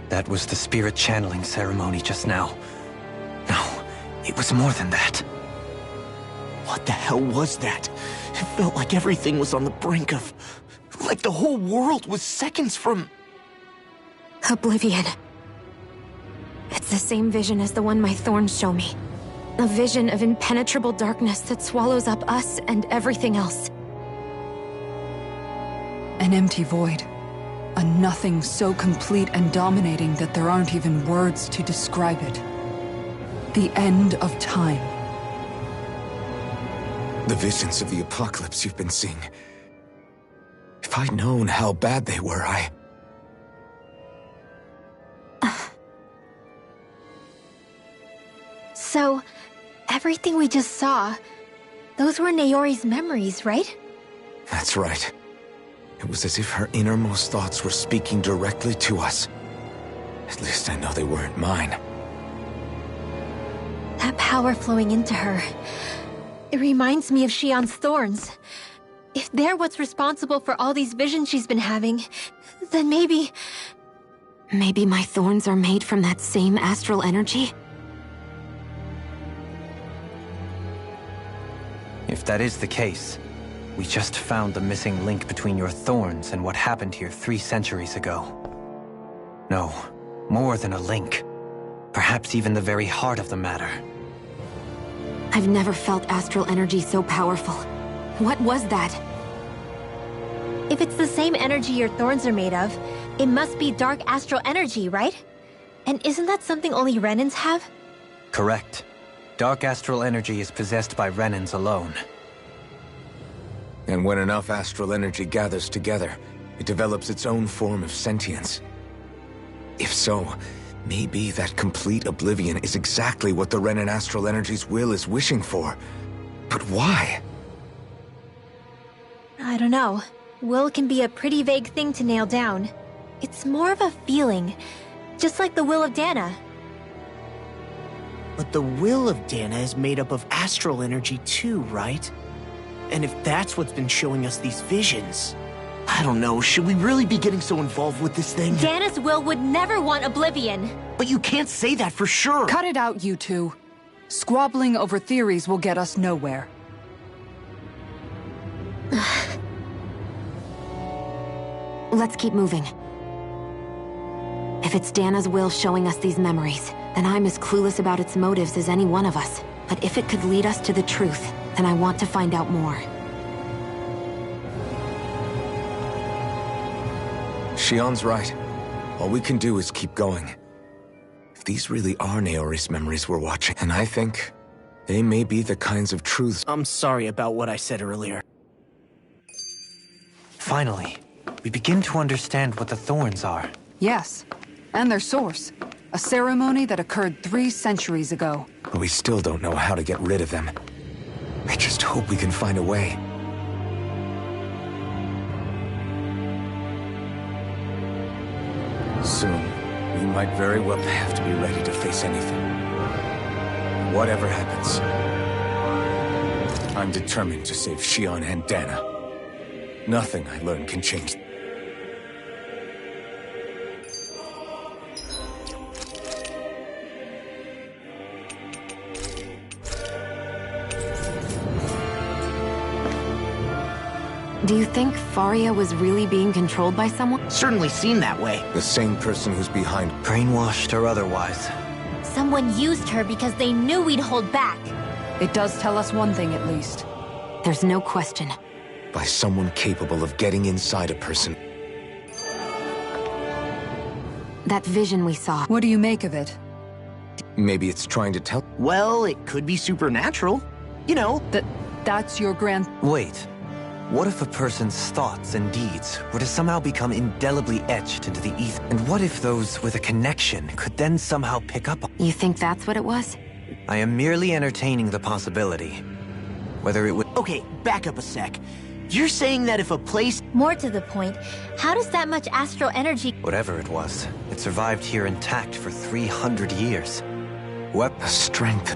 That was the spirit channeling ceremony just now. No, it was more than that. What the hell was that? It felt like everything was on the brink of... like the whole world was seconds from... Oblivion. It's the same vision as the one my thorns show me. A vision of impenetrable darkness that swallows up us and everything else. An empty void. A nothing so complete and dominating that there aren't even words to describe it. The end of time. The visions of the apocalypse you've been seeing. If I'd known how bad they were, So, everything we just saw, those were Naori's memories, right? That's right. It was as if her innermost thoughts were speaking directly to us. At least I know they weren't mine. That power flowing into her, it reminds me of Shionne's thorns. If they're what's responsible for all these visions she's been having, then maybe... Maybe my thorns are made from that same astral energy? If that is the case, we just found the missing link between your thorns and what happened here 3 centuries ago. No, more than a link. Perhaps even the very heart of the matter. I've never felt astral energy so powerful. What was that? If it's the same energy your thorns are made of, it must be dark astral energy, right? And isn't that something only Renans have? Correct. Dark astral energy is possessed by Renans alone. And when enough astral energy gathers together, it develops its own form of sentience. If so, maybe that complete oblivion is exactly what the Renan astral energy's will is wishing for. But why? I don't know. Will can be a pretty vague thing to nail down. It's more of a feeling, just like the will of Dana. But the will of Dana is made up of astral energy too, right? And if that's what's been showing us these visions... I don't know, should we really be getting so involved with this thing? Dana's will would never want Oblivion. But you can't say that for sure. Cut it out, you two. Squabbling over theories will get us nowhere. Let's keep moving. If it's Dana's will showing us these memories, then I'm as clueless about its motives as any one of us. But if it could lead us to the truth, then I want to find out more. Shionne's right. All we can do is keep going. If these really are Naori's memories we're watching, and I think they may be the kinds of truths. I'm sorry about what I said earlier. Finally, we begin to understand what the Thorns are. Yes, and their source. A ceremony that occurred 3 centuries ago. But we still don't know how to get rid of them. I just hope we can find a way. Soon, we might very well have to be ready to face anything. Whatever happens, I'm determined to save Shionne and Dana. Nothing I learn can change. Do you think Faria was really being controlled by someone? Certainly seemed that way. The same person who's behind. Brainwashed or otherwise. Someone used her because they knew we'd hold back. It does tell us one thing at least. There's no question. By someone capable of getting inside a person. That vision we saw. What do you make of it? Maybe it's trying to tell. Well, it could be supernatural. You know, That's your grand... Wait. What if a person's thoughts and deeds were to somehow become indelibly etched into the ether? And what if those with a connection could then somehow pick up on? You think that's what it was? I am merely entertaining the possibility. Whether it would... okay, back up a sec. You're saying that if a place... More to the point, how does that much astral energy... Whatever it was, it survived here intact for 300 years. What The strength.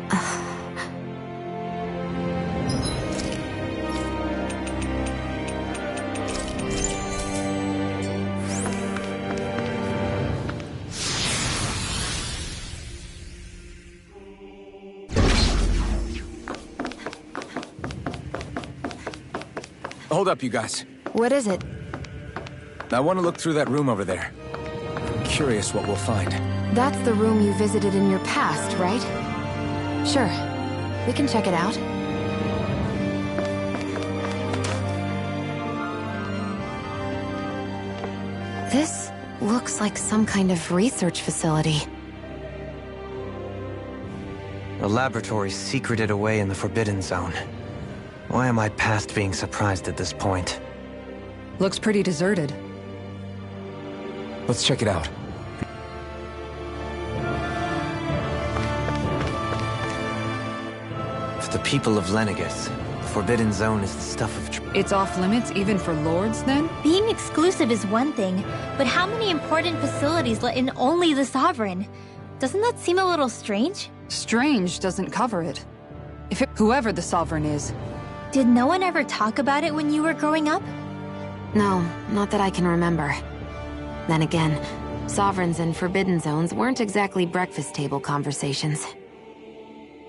Hold up, you guys. What is it? I want to look through that room over there. I'm curious what we'll find. That's the room you visited in your past, right? Sure. We can check it out. This looks like some kind of research facility. A laboratory secreted away in the Forbidden Zone. Why am I past being surprised at this point? Looks pretty deserted. Let's check it out. For the people of Lenegis, the Forbidden Zone is the stuff of It's off limits even for lords, then? Being exclusive is one thing, but how many important facilities let in only the Sovereign? Doesn't that seem a little strange? Strange doesn't cover it. Whoever the Sovereign is. Did no one ever talk about it when you were growing up? No, not that I can remember. Then again, Sovereigns and Forbidden Zones weren't exactly breakfast table conversations.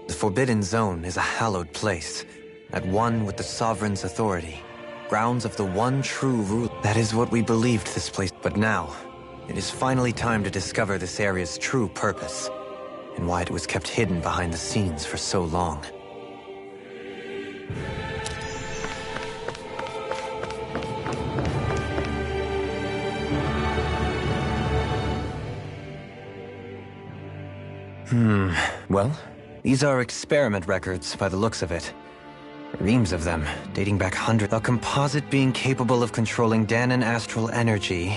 The Forbidden Zone is a hallowed place, at one with the Sovereign's authority. Grounds of the one true rule. That is what we believed this place. But now, it is finally time to discover this area's true purpose, and why it was kept hidden behind the scenes for so long. Well? These are experiment records, by the looks of it. Reams of them, dating back hundreds. A composite being capable of controlling Danan astral energy,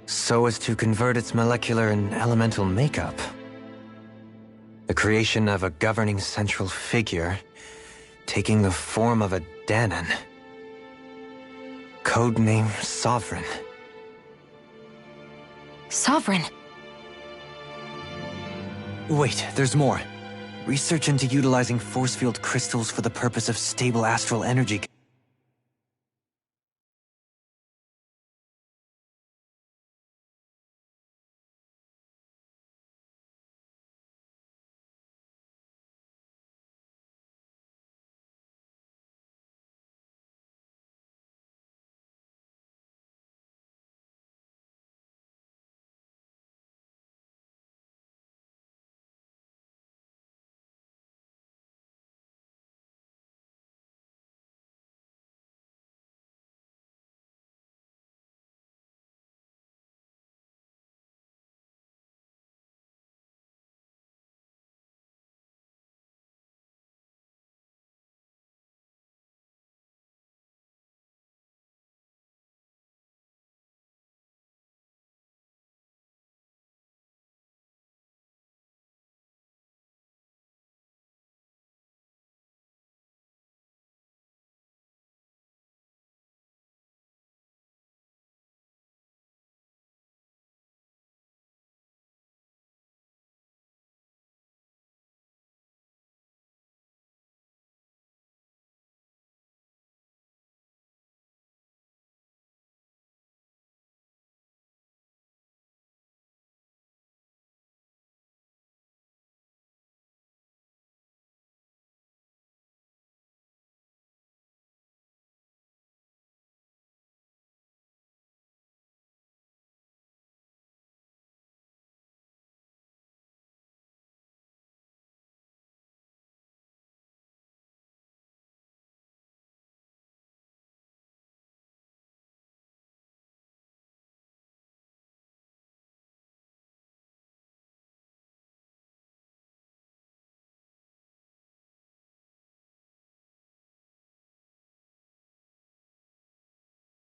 so as to convert its molecular and elemental makeup. The creation of a governing central figure, taking the form of a Danan. Codename Sovereign. Sovereign! Wait, there's more. Research into utilizing force field crystals for the purpose of stable astral energy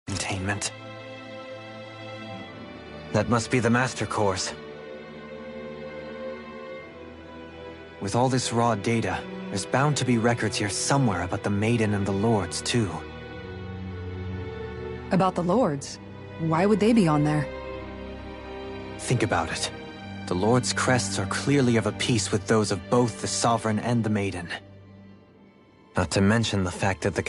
containment. That must be the Master Cores. With all this raw data, there's bound to be records here somewhere about the Maiden and the Lords, too. About the Lords? Why would they be on there? Think about it. The Lord's crests are clearly of a piece with those of both the Sovereign and the Maiden. Not to mention the fact that the